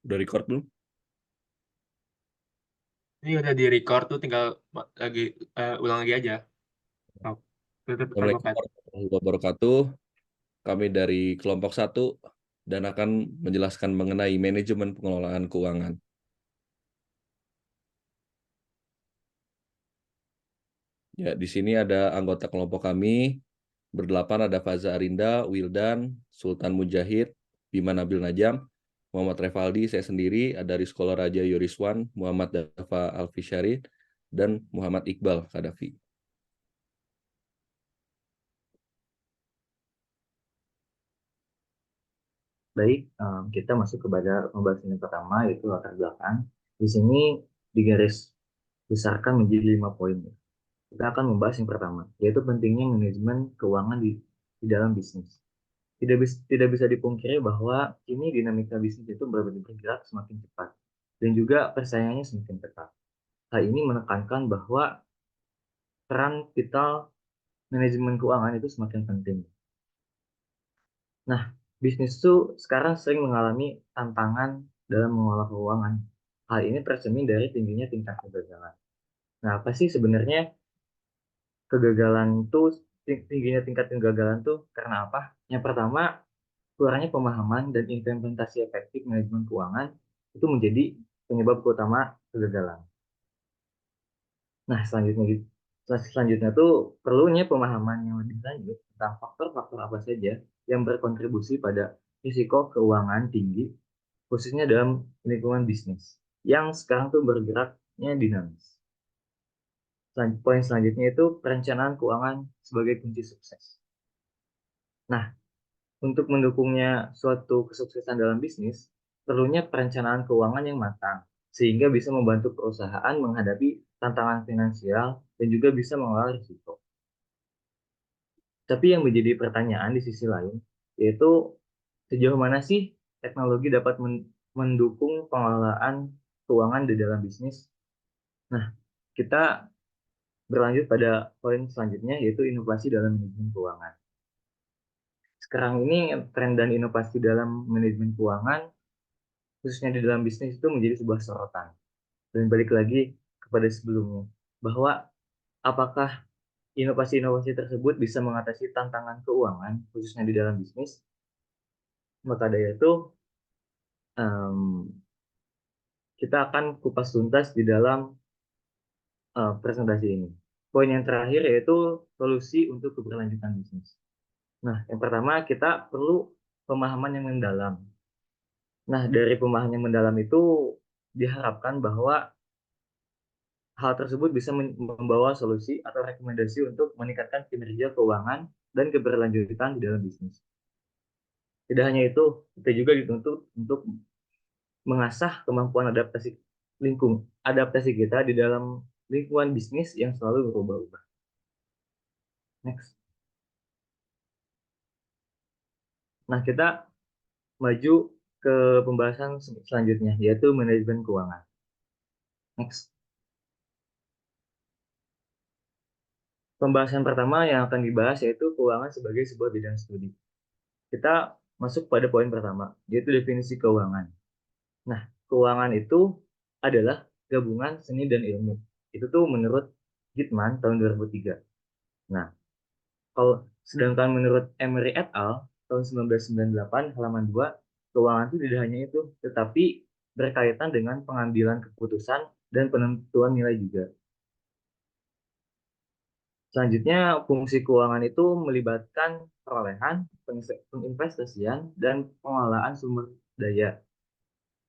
Udah record belum? Ini udah di record tuh, tinggal lagi ulang lagi aja. Oh, tutup Assalamualaikum Pet. warahmatullahi wabarakatuh. Kami dari kelompok satu dan akan menjelaskan mengenai manajemen pengelolaan keuangan. Ya, di sini ada anggota kelompok kami berdelapan, ada Faza Arinda, Wildan, Sultan Mujahid, Bima Nabil Najam, Muhammad Revaldi, saya sendiri, ada Rizkola Raja Yuriswan, Muhammad Dafa Alfisyari, dan Muhammad Iqbal Kadafi. Baik, kita masuk kepada pembahasan yang pertama, yaitu latar belakang. Di sini digaris besarkan menjadi 5 poin. Kita akan membahas yang pertama, yaitu pentingnya manajemen keuangan di dalam bisnis. Tidak bisa dipungkiri bahwa kini dinamika bisnis itu bergerak semakin cepat dan juga persaingannya semakin ketat. Hal ini menekankan bahwa peran vital manajemen keuangan itu semakin penting. Nah, bisnis itu sekarang sering mengalami tantangan dalam mengelola keuangan. Hal ini tercermin dari tingginya tingkat kegagalan. Nah, apa sih sebenarnya kegagalan itu, tingginya tingkat kegagalan itu karena apa? Yang pertama, kurangnya pemahaman dan implementasi efektif manajemen keuangan itu menjadi penyebab utama kegagalan. Nah, selanjutnya tuh perlunya pemahaman yang lebih lanjut tentang faktor-faktor apa saja yang berkontribusi pada risiko keuangan tinggi, khususnya dalam lingkungan bisnis yang sekarang tuh bergeraknya dinamis. Poin selanjutnya itu perencanaan keuangan sebagai kunci sukses. Nah, untuk mendukungnya suatu kesuksesan dalam bisnis, perlunya perencanaan keuangan yang matang, sehingga bisa membantu perusahaan menghadapi tantangan finansial dan juga bisa mengelola risiko. Tapi yang menjadi pertanyaan di sisi lain, yaitu sejauh mana sih teknologi dapat mendukung pengelolaan keuangan di dalam bisnis? Nah, kita berlanjut pada poin selanjutnya, yaitu inovasi dalam manajemen keuangan. Sekarang ini tren dan inovasi dalam manajemen keuangan, khususnya di dalam bisnis itu menjadi sebuah sorotan. Dan balik lagi kepada sebelumnya, bahwa apakah inovasi-inovasi tersebut bisa mengatasi tantangan keuangan, khususnya di dalam bisnis? Maka dari itu, um, kita akan kupas tuntas di dalam presentasi ini. Poin yang terakhir yaitu solusi untuk keberlanjutan bisnis. Nah, yang pertama kita perlu pemahaman yang mendalam. Nah, dari pemahaman yang mendalam itu diharapkan bahwa hal tersebut bisa membawa solusi atau rekomendasi untuk meningkatkan kinerja keuangan dan keberlanjutan di dalam bisnis. Tidak hanya itu, kita juga dituntut untuk mengasah kemampuan adaptasi kita di dalam lingkungan bisnis yang selalu berubah-ubah. Next. Nah, kita maju ke pembahasan selanjutnya, yaitu manajemen keuangan. Next. Pembahasan pertama yang akan dibahas yaitu keuangan sebagai sebuah bidang studi. Kita masuk pada poin pertama, yaitu definisi keuangan. Nah, keuangan itu adalah gabungan seni dan ilmu. Itu tuh menurut Gitman tahun 2003. Nah, kalau sedangkan menurut Emery et al. Tahun 1998 halaman 2, keuangan itu tidak hanya itu, tetapi berkaitan dengan pengambilan keputusan dan penentuan nilai juga. Selanjutnya, fungsi keuangan itu melibatkan perolehan, penginvestasian, dan pengelolaan sumber daya.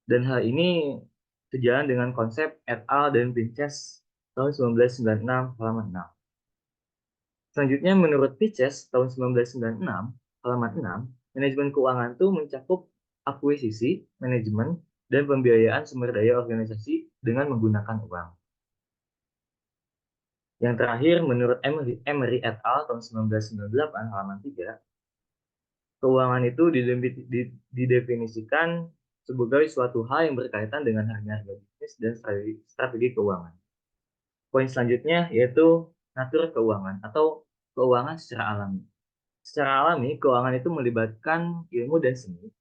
Dan hal ini sejalan dengan konsep et al. Dan Pinches tahun 1996 halaman 6. Selanjutnya, menurut Pinches tahun 1996 halaman 6, manajemen keuangan itu mencakup akuisisi, manajemen, dan pembiayaan sumber daya organisasi dengan menggunakan uang. Yang terakhir, menurut Emery et al. Tahun 1998 halaman 3, keuangan itu didefinisikan sebagai suatu hal yang berkaitan dengan harga-harga bisnis dan strategi keuangan. Poin selanjutnya yaitu natur keuangan atau keuangan secara alami. Secara alami, keuangan itu melibatkan ilmu dan seni.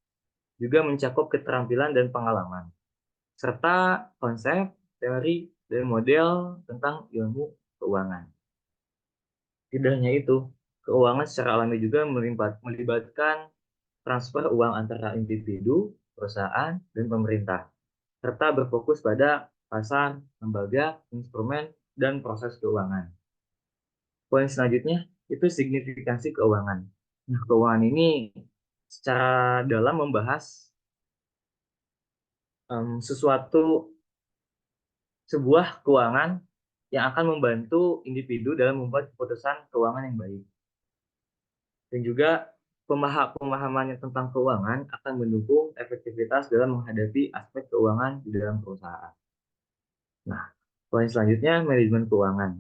juga mencakup keterampilan dan pengalaman, serta konsep, teori, dan model tentang ilmu keuangan. Tidak hanya itu, keuangan secara alami juga melibatkan transfer uang antara individu, perusahaan, dan pemerintah, serta berfokus pada pasar, lembaga, instrumen, dan proses keuangan. Poin selanjutnya itu signifikansi keuangan. Nah, keuangan ini secara dalam membahas sebuah keuangan yang akan membantu individu dalam membuat keputusan keuangan yang baik. Dan juga pemahamannya tentang keuangan akan mendukung efektivitas dalam menghadapi aspek keuangan di dalam perusahaan. Nah, poin selanjutnya manajemen keuangan.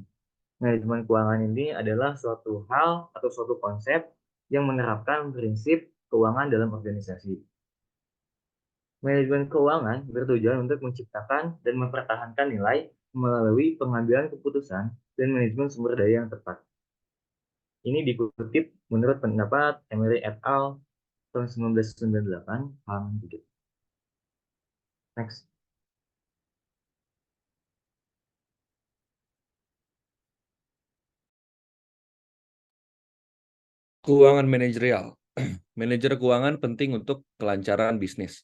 Manajemen keuangan ini adalah suatu hal atau suatu konsep yang menerapkan prinsip keuangan dalam organisasi. Manajemen keuangan bertujuan untuk menciptakan dan mempertahankan nilai melalui pengambilan keputusan dan manajemen sumber daya yang tepat. Ini dikutip menurut pendapat Emery et al. Tahun 1998, halaman 3. Next. Keuangan manajerial. Manajer keuangan penting untuk kelancaran bisnis.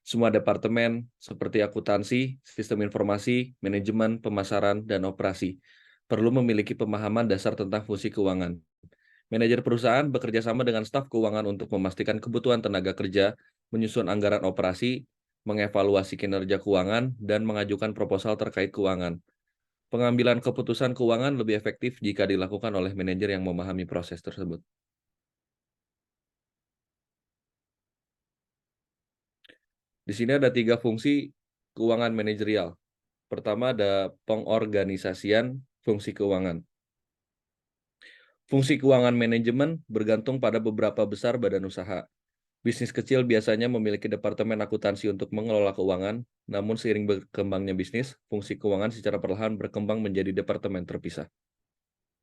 Semua departemen seperti akuntansi, sistem informasi, manajemen, pemasaran, dan operasi perlu memiliki pemahaman dasar tentang fungsi keuangan. Manajer perusahaan bekerja sama dengan staf keuangan untuk memastikan kebutuhan tenaga kerja, menyusun anggaran operasi, mengevaluasi kinerja keuangan, dan mengajukan proposal terkait keuangan. Pengambilan keputusan keuangan lebih efektif jika dilakukan oleh manajer yang memahami proses tersebut. Di sini ada 3 fungsi keuangan manajerial. Pertama ada pengorganisasian fungsi keuangan. Fungsi keuangan manajemen bergantung pada beberapa besar badan usaha. Bisnis kecil biasanya memiliki departemen akuntansi untuk mengelola keuangan, namun seiring berkembangnya bisnis, fungsi keuangan secara perlahan berkembang menjadi departemen terpisah.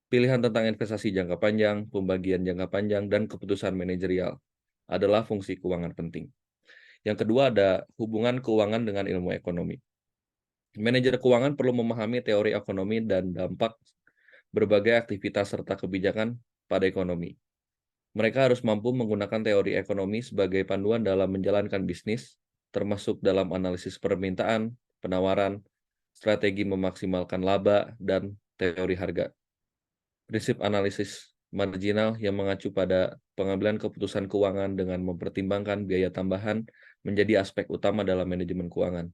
Pilihan tentang investasi jangka panjang, pembagian jangka panjang, dan keputusan manajerial adalah fungsi keuangan penting. Yang kedua ada hubungan keuangan dengan ilmu ekonomi. Manajer keuangan perlu memahami teori ekonomi dan dampak berbagai aktivitas serta kebijakan pada ekonomi. Mereka harus mampu menggunakan teori ekonomi sebagai panduan dalam menjalankan bisnis, termasuk dalam analisis permintaan, penawaran, strategi memaksimalkan laba, dan teori harga. Prinsip analisis marginal yang mengacu pada pengambilan keputusan keuangan dengan mempertimbangkan biaya tambahan menjadi aspek utama dalam manajemen keuangan.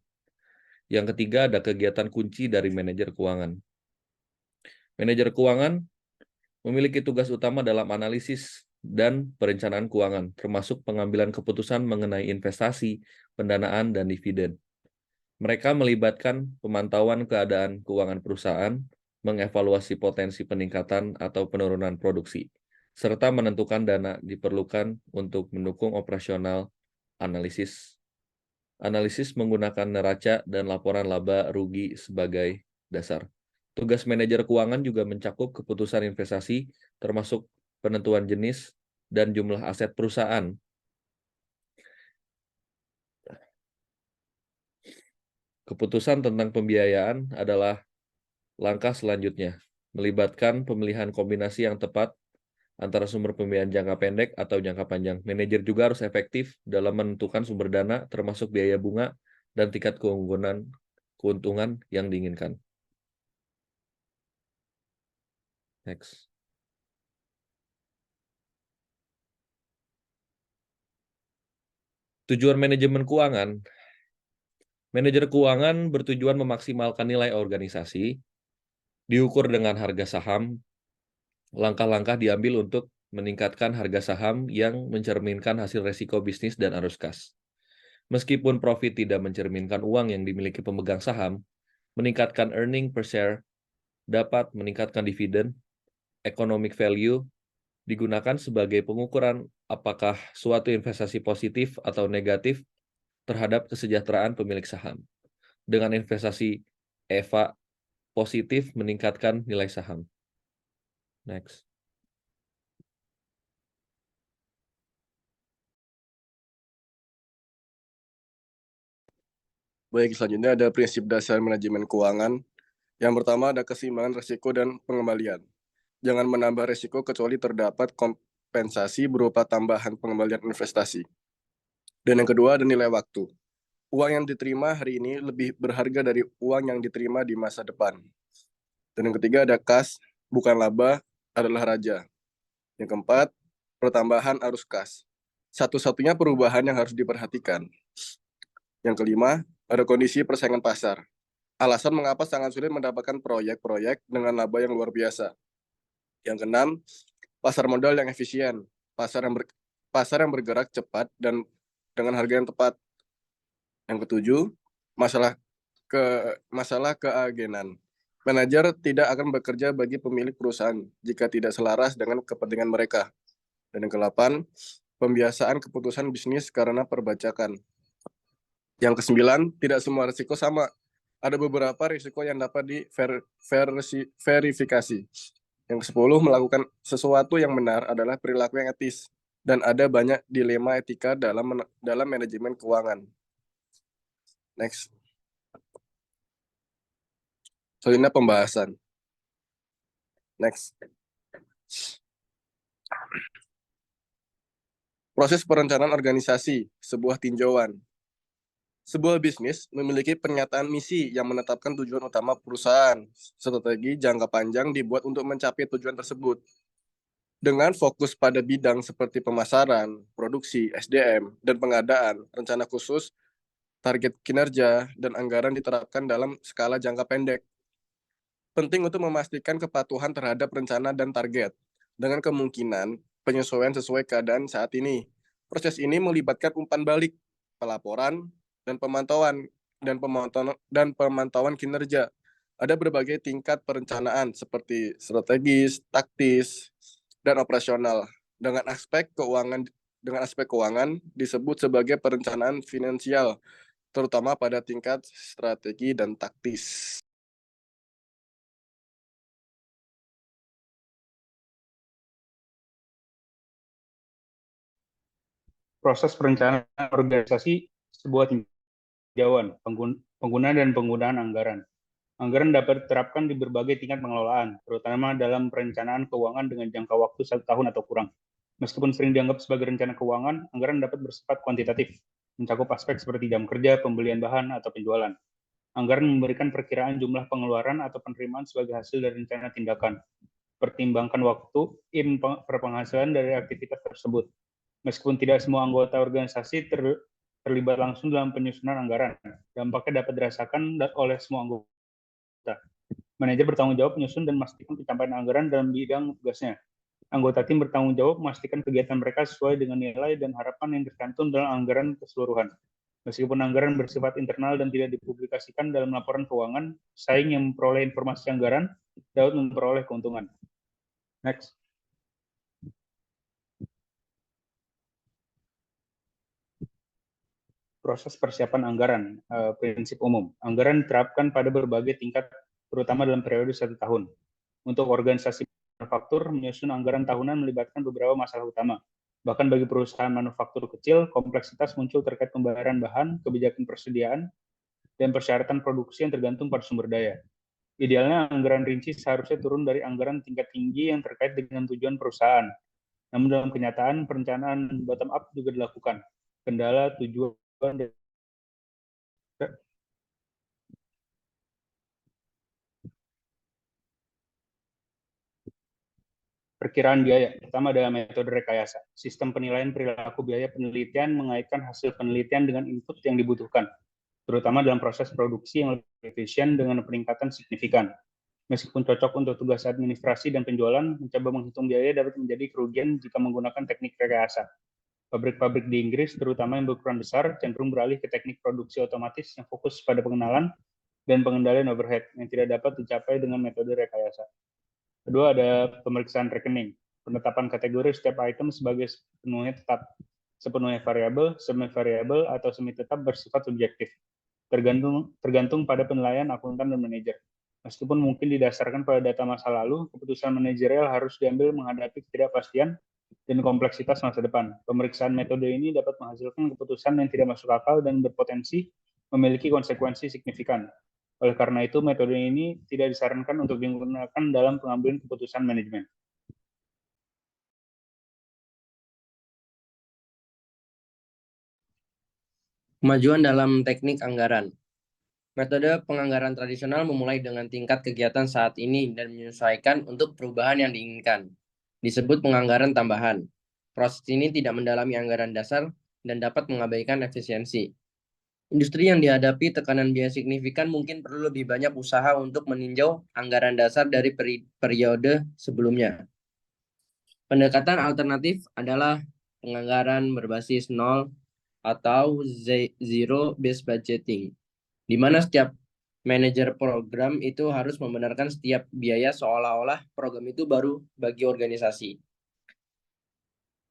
Yang ketiga ada kegiatan kunci dari manajer keuangan. Manajer keuangan memiliki tugas utama dalam analisis dan perencanaan keuangan, termasuk pengambilan keputusan mengenai investasi, pendanaan, dan dividen. Mereka melibatkan pemantauan keadaan keuangan perusahaan, mengevaluasi potensi peningkatan atau penurunan produksi, serta menentukan dana diperlukan untuk mendukung operasional analisis. Analisis menggunakan neraca dan laporan laba rugi sebagai dasar. Tugas manajer keuangan juga mencakup keputusan investasi, termasuk penentuan jenis dan jumlah aset perusahaan. Keputusan tentang pembiayaan adalah langkah selanjutnya, melibatkan pemilihan kombinasi yang tepat antara sumber pembiayaan jangka pendek atau jangka panjang. Manajer juga harus efektif dalam menentukan sumber dana, termasuk biaya bunga dan tingkat keuntungan yang diinginkan. Next. Tujuan manajemen keuangan. Manajer keuangan bertujuan memaksimalkan nilai organisasi, diukur dengan harga saham. Langkah-langkah diambil untuk meningkatkan harga saham yang mencerminkan hasil resiko bisnis dan arus kas. Meskipun profit tidak mencerminkan uang yang dimiliki pemegang saham, meningkatkan earning per share dapat meningkatkan dividen. Economic value digunakan sebagai pengukuran apakah suatu investasi positif atau negatif terhadap kesejahteraan pemilik saham. Dengan investasi EVA positif meningkatkan nilai saham. Next. Baik, selanjutnya ada prinsip dasar manajemen keuangan. Yang pertama ada keseimbangan risiko dan pengembalian. Jangan menambah risiko kecuali terdapat kompensasi berupa tambahan pengembalian investasi. Dan yang kedua ada nilai waktu. Uang yang diterima hari ini lebih berharga dari uang yang diterima di masa depan. Dan yang ketiga ada kas, bukan laba, adalah raja. Yang keempat, pertambahan arus kas. Satu-satunya perubahan yang harus diperhatikan. Yang kelima, ada kondisi persaingan pasar. Alasan mengapa sangat sulit mendapatkan proyek-proyek dengan laba yang luar biasa. Yang keenam, pasar modal yang efisien. Pasar yang bergerak cepat dan dengan harga yang tepat. Yang ketujuh, masalah keagenan. Manajer tidak akan bekerja bagi pemilik perusahaan jika tidak selaras dengan kepentingan mereka. Dan yang kedelapan, pembiasaan keputusan bisnis karena perbajakan. Yang kesembilan, tidak semua risiko sama. Ada beberapa risiko yang dapat diverifikasi. Yang kesepuluh, melakukan sesuatu yang benar adalah perilaku yang etis. Dan ada banyak dilema etika dalam manajemen keuangan. Next. Selanjutnya pembahasan. Next. Proses perencanaan organisasi, sebuah tinjauan. Sebuah bisnis memiliki pernyataan misi yang menetapkan tujuan utama perusahaan. Strategi jangka panjang dibuat untuk mencapai tujuan tersebut. Dengan fokus pada bidang seperti pemasaran, produksi, SDM, dan pengadaan, rencana khusus, target kinerja, dan anggaran diterapkan dalam skala jangka pendek. Penting untuk memastikan kepatuhan terhadap rencana dan target, dengan kemungkinan penyesuaian sesuai keadaan saat ini. Proses ini melibatkan umpan balik, pelaporan, dan pemantauan kinerja. Ada berbagai tingkat perencanaan seperti strategis, taktis, dan operasional. Dengan aspek keuangan disebut sebagai perencanaan finansial, terutama pada tingkat strategi dan taktis. Proses perencanaan organisasi sebuah tinjauan, penggunaan dan penggunaan anggaran. Anggaran dapat diterapkan di berbagai tingkat pengelolaan, terutama dalam perencanaan keuangan dengan jangka waktu 1 tahun atau kurang. Meskipun sering dianggap sebagai rencana keuangan, anggaran dapat bersifat kuantitatif, mencakup aspek seperti jam kerja, pembelian bahan, atau penjualan. Anggaran memberikan perkiraan jumlah pengeluaran atau penerimaan sebagai hasil dari rencana tindakan. Pertimbangkan waktu, penghasilan dari aktivitas tersebut. Meskipun tidak semua anggota organisasi terlibat langsung dalam penyusunan anggaran, dampaknya dapat dirasakan oleh semua anggota. Manajer bertanggung jawab menyusun dan memastikan pencapaian anggaran dalam bidang tugasnya. Anggota tim bertanggung jawab memastikan kegiatan mereka sesuai dengan nilai dan harapan yang tercantum dalam anggaran keseluruhan. Meskipun anggaran bersifat internal dan tidak dipublikasikan dalam laporan keuangan, pesaing yang memperoleh informasi anggaran dapat memperoleh keuntungan. Next. Proses persiapan anggaran, prinsip umum. Anggaran diterapkan pada berbagai tingkat, terutama dalam periode 1 tahun. Untuk organisasi manufaktur, menyusun anggaran tahunan melibatkan beberapa masalah utama. Bahkan bagi perusahaan manufaktur kecil, kompleksitas muncul terkait pembayaran bahan, kebijakan persediaan, dan persyaratan produksi yang tergantung pada sumber daya. Idealnya, anggaran rinci seharusnya turun dari anggaran tingkat tinggi yang terkait dengan tujuan perusahaan. Namun dalam kenyataan, perencanaan bottom-up juga dilakukan. Kendala, tujuan, dan perkiraan biaya. Pertama adalah metode rekayasa. Sistem penilaian perilaku biaya penelitian mengaitkan hasil penelitian dengan input yang dibutuhkan, terutama dalam proses produksi yang lebih efisien dengan peningkatan signifikan. Meskipun cocok untuk tugas administrasi dan penjualan, mencoba menghitung biaya dapat menjadi kerugian jika menggunakan teknik rekayasa. Pabrik-pabrik di Inggris, terutama yang berukuran besar, cenderung beralih ke teknik produksi otomatis yang fokus pada pengenalan dan pengendalian overhead yang tidak dapat dicapai dengan metode rekayasa. Kedua, ada pemeriksaan rekening. Penetapan kategori setiap item sebagai sepenuhnya tetap, sepenuhnya variabel, semi-variabel, atau semi-tetap bersifat subjektif, tergantung pada penilaian akuntan dan manajer. Meskipun mungkin didasarkan pada data masa lalu, keputusan manajerial harus diambil menghadapi ketidakpastian dan kompleksitas masa depan. Pemeriksaan metode ini dapat menghasilkan keputusan yang tidak masuk akal dan berpotensi memiliki konsekuensi signifikan. Oleh karena itu, metode ini tidak disarankan untuk digunakan dalam pengambilan keputusan manajemen. Kemajuan dalam teknik anggaran. Metode penganggaran tradisional memulai dengan tingkat kegiatan saat ini dan menyesuaikan untuk perubahan yang diinginkan. Disebut penganggaran tambahan. Proses ini tidak mendalami anggaran dasar dan dapat mengabaikan efisiensi. Industri yang dihadapi tekanan biaya signifikan mungkin perlu lebih banyak usaha untuk meninjau anggaran dasar dari periode sebelumnya. Pendekatan alternatif adalah penganggaran berbasis nol atau zero based budgeting, di mana setiap manajer program itu harus membenarkan setiap biaya seolah-olah program itu baru bagi organisasi.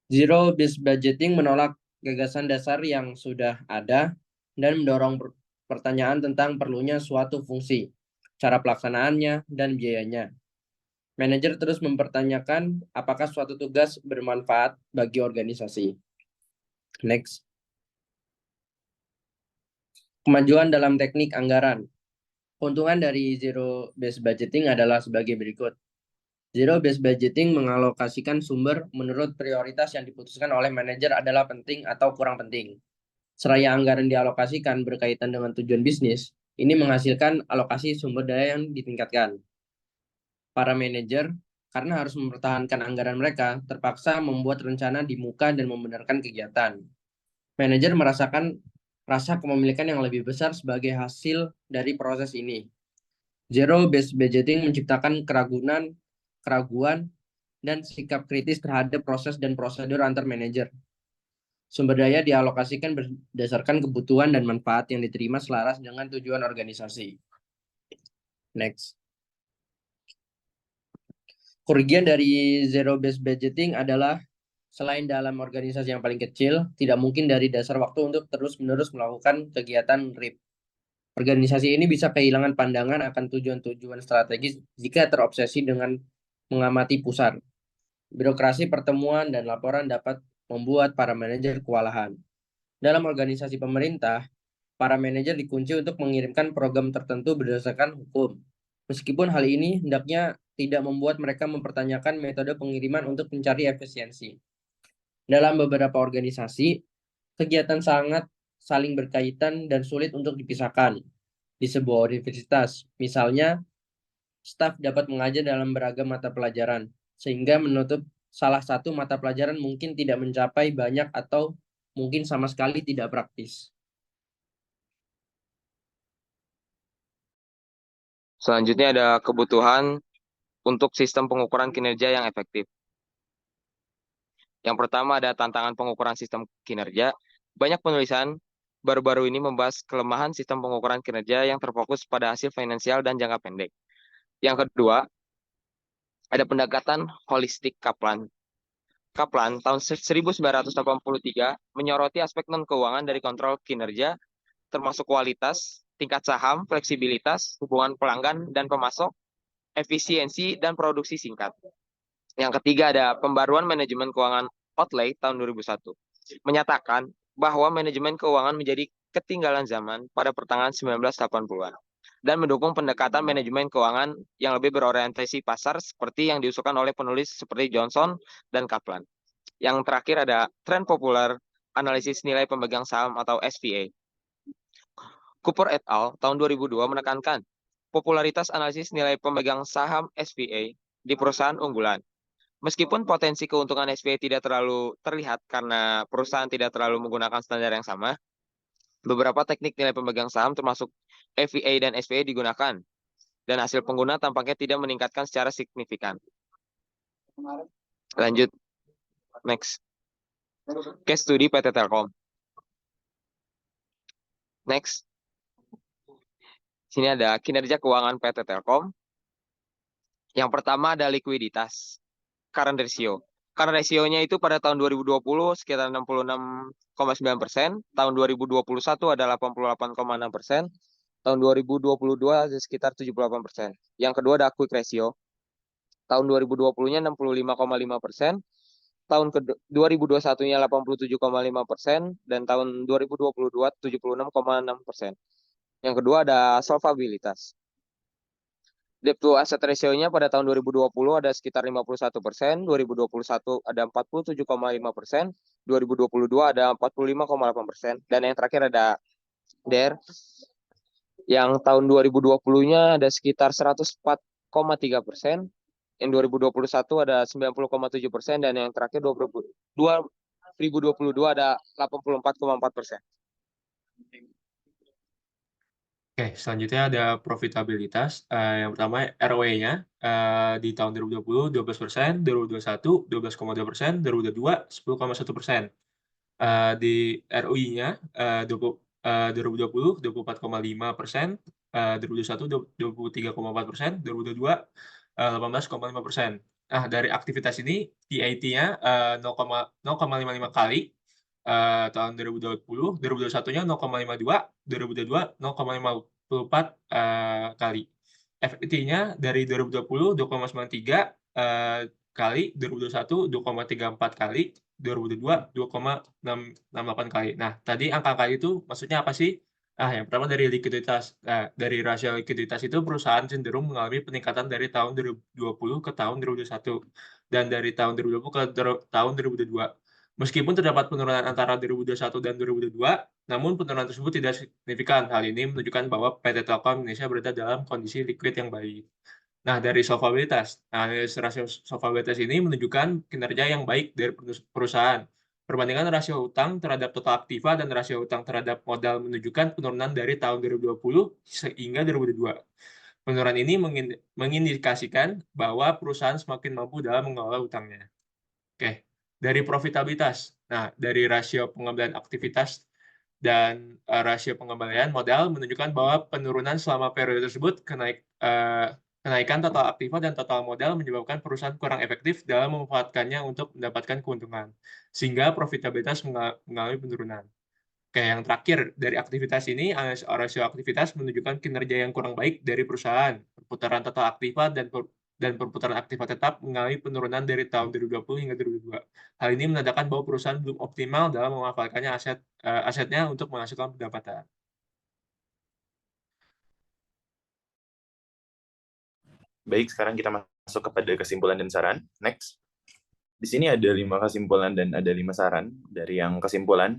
Zero based budgeting menolak gagasan dasar yang sudah ada dan mendorong pertanyaan tentang perlunya suatu fungsi, cara pelaksanaannya, dan biayanya. Manajer terus mempertanyakan apakah suatu tugas bermanfaat bagi organisasi. Next. Kemajuan dalam teknik anggaran. Keuntungan dari zero based budgeting adalah sebagai berikut. Zero based budgeting mengalokasikan sumber menurut prioritas yang diputuskan oleh manajer adalah penting atau kurang penting. Seraya anggaran dialokasikan berkaitan dengan tujuan bisnis, ini menghasilkan alokasi sumber daya yang ditingkatkan. Para manajer, karena harus mempertahankan anggaran mereka, terpaksa membuat rencana di muka dan membenarkan kegiatan. Manajer merasakan rasa kepemilikan yang lebih besar sebagai hasil dari proses ini. Zero based budgeting menciptakan keraguan, dan sikap kritis terhadap proses dan prosedur antar manajer. Sumber daya dialokasikan berdasarkan kebutuhan dan manfaat yang diterima selaras dengan tujuan organisasi. Next. Kerugian dari zero based budgeting adalah selain dalam organisasi yang paling kecil, tidak mungkin dari dasar waktu untuk terus-menerus melakukan kegiatan RIP. Organisasi ini bisa kehilangan pandangan akan tujuan-tujuan strategis jika terobsesi dengan mengamati pusar. Birokrasi pertemuan dan laporan dapat membuat para manajer kewalahan. Dalam organisasi pemerintah, para manajer dikunci untuk mengirimkan program tertentu berdasarkan hukum. Meskipun hal ini hendaknya tidak membuat mereka mempertanyakan metode pengiriman untuk mencari efisiensi. Dalam beberapa organisasi, kegiatan sangat saling berkaitan dan sulit untuk dipisahkan. Di sebuah universitas, misalnya, staf dapat mengajar dalam beragam mata pelajaran, sehingga menutup salah satu mata pelajaran mungkin tidak mencapai banyak atau mungkin sama sekali tidak praktis. Selanjutnya ada kebutuhan untuk sistem pengukuran kinerja yang efektif. Yang pertama ada tantangan pengukuran sistem kinerja. Banyak penulisan baru-baru ini membahas kelemahan sistem pengukuran kinerja yang terfokus pada hasil finansial dan jangka pendek. Yang kedua, ada pendekatan holistik Kaplan. Kaplan tahun 1983 menyoroti aspek non-keuangan dari kontrol kinerja, termasuk kualitas, tingkat saham, fleksibilitas, hubungan pelanggan dan pemasok, efisiensi, dan produksi singkat. Yang ketiga ada pembaruan manajemen keuangan Otley tahun 2001. Menyatakan bahwa manajemen keuangan menjadi ketinggalan zaman pada pertengahan 1980-an. Dan mendukung pendekatan manajemen keuangan yang lebih berorientasi pasar seperti yang diusulkan oleh penulis seperti Johnson dan Kaplan. Yang terakhir ada tren populer analisis nilai pemegang saham atau SPA. Cooper et al. Tahun 2002 menekankan popularitas analisis nilai pemegang saham SPA di perusahaan unggulan. Meskipun potensi keuntungan SPA tidak terlalu terlihat karena perusahaan tidak terlalu menggunakan standar yang sama, beberapa teknik nilai pemegang saham termasuk FVA dan SPA digunakan, dan hasil pengguna tampaknya tidak meningkatkan secara signifikan. Lanjut. Next. Case study PT Telkom. Next. Sini ada kinerja keuangan PT Telkom. Yang pertama ada likuiditas. Current ratio. Current ratio-nya itu pada tahun 2020 sekitar 66,9%, tahun 2021 adalah 88,6%, tahun 2022 sekitar 78%. Yang kedua ada quick ratio. Tahun 2020-nya 65,5%, tahun 2021-nya 87,5% dan tahun 2022 76,6%. Yang kedua ada solvabilitas. Debt to asset ratio-nya pada tahun 2020 ada sekitar 51%, 2021 ada 47,5%, 2022 ada 45,8%, dan yang terakhir ada DER yang tahun 2020-nya ada sekitar 104,3%, yang 2021 ada 90,7%, dan yang terakhir 2022 ada 84,4%. Oke, selanjutnya ada profitabilitas. Yang pertama ROE-nya di tahun 2020 12%, 2021 12,2%, 2022 10,1%. Di ROI-nya 2020 24,5%, 2021 23,4%, 2022 18,5%. Nah, dari aktivitas ini PAT-nya 0,55 kali tahun 2020, 2021-nya 0,52, 2022 0,54 kali. FET-nya dari 2020 2,93 kali, 2021 2,34 kali, 2022 2,668 kali. Nah, tadi angka-angka itu maksudnya apa sih? Yang pertama dari likuiditas. Nah, dari rasio likuiditas itu perusahaan cenderung mengalami peningkatan dari tahun 2020 ke tahun 2021 dan dari tahun 2020 ke tahun 2022. Meskipun terdapat penurunan antara 2021 dan 2022, namun penurunan tersebut tidak signifikan. Hal ini menunjukkan bahwa PT Telkom Indonesia berada dalam kondisi likuid yang baik. Nah, dari solvabilitas. Nah, rasio solvabilitas ini menunjukkan kinerja yang baik dari perusahaan. Perbandingan rasio utang terhadap total aktiva dan rasio utang terhadap modal menunjukkan penurunan dari tahun 2020 hingga 2022. Penurunan ini mengindikasikan bahwa perusahaan semakin mampu dalam mengelola utangnya. Oke, dari profitabilitas. Nah, dari rasio pengembalian aktivitas dan rasio pengembalian modal menunjukkan bahwa penurunan selama periode tersebut kenaikan total aktiva dan total modal menyebabkan perusahaan kurang efektif dalam memanfaatkannya untuk mendapatkan keuntungan, sehingga profitabilitas mengalami penurunan. Oke, yang terakhir dari aktivitas ini, rasio aktivitas menunjukkan kinerja yang kurang baik dari perusahaan. Perputaran total aktiva dan perputaran aktiva tetap mengalami penurunan dari tahun 2020 hingga 2022. Hal ini menandakan bahwa perusahaan belum optimal dalam memanfaatkannya asetnya untuk menghasilkan pendapatan. Baik, sekarang kita masuk kepada kesimpulan dan saran. Next. Di sini ada 5 kesimpulan dan ada 5 saran. Dari yang kesimpulan,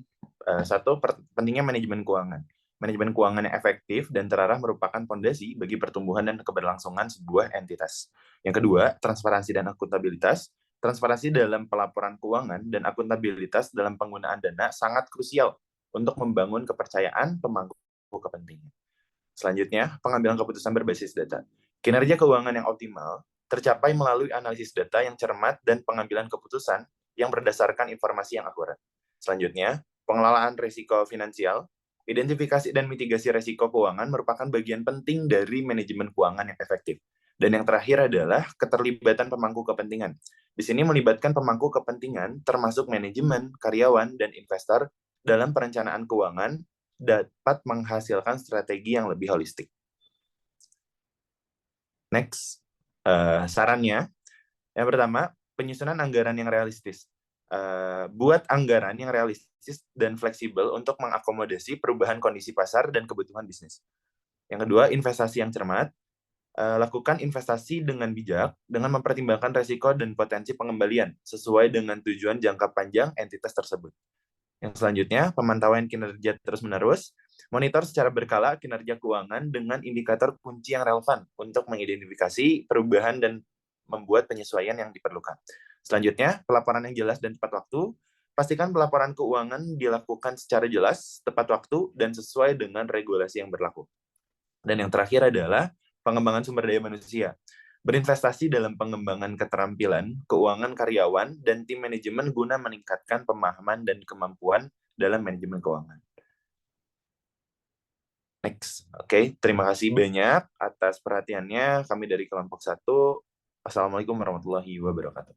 satu, pentingnya manajemen keuangan. Manajemen keuangan yang efektif dan terarah merupakan fondasi bagi pertumbuhan dan keberlangsungan sebuah entitas. Yang kedua, transparansi dan akuntabilitas. Transparansi dalam pelaporan keuangan dan akuntabilitas dalam penggunaan dana sangat krusial untuk membangun kepercayaan pemangku kepentingan. Selanjutnya, pengambilan keputusan berbasis data. Kinerja keuangan yang optimal tercapai melalui analisis data yang cermat dan pengambilan keputusan yang berdasarkan informasi yang akurat. Selanjutnya, pengelolaan risiko finansial. Identifikasi dan mitigasi risiko keuangan merupakan bagian penting dari manajemen keuangan yang efektif. Dan yang terakhir adalah keterlibatan pemangku kepentingan. Di sini melibatkan pemangku kepentingan termasuk manajemen, karyawan, dan investor dalam perencanaan keuangan dapat menghasilkan strategi yang lebih holistik. Next, sarannya. Yang pertama, penyusunan anggaran yang realistis. Buat anggaran yang realistis dan fleksibel untuk mengakomodasi perubahan kondisi pasar dan kebutuhan bisnis. Yang kedua, investasi yang cermat. Lakukan investasi dengan bijak, dengan mempertimbangkan risiko dan potensi pengembalian sesuai dengan tujuan jangka panjang entitas tersebut. Yang selanjutnya, pemantauan kinerja terus-menerus. Monitor secara berkala kinerja keuangan dengan indikator kunci yang relevan untuk mengidentifikasi perubahan dan membuat penyesuaian yang diperlukan. Selanjutnya, pelaporan yang jelas dan tepat waktu. Pastikan pelaporan keuangan dilakukan secara jelas, tepat waktu, dan sesuai dengan regulasi yang berlaku. Dan yang terakhir adalah pengembangan sumber daya manusia. Berinvestasi dalam pengembangan keterampilan, keuangan karyawan, dan tim manajemen guna meningkatkan pemahaman dan kemampuan dalam manajemen keuangan. Next. Oke, terima kasih banyak atas perhatiannya. Kami dari kelompok 1. Assalamualaikum warahmatullahi wabarakatuh.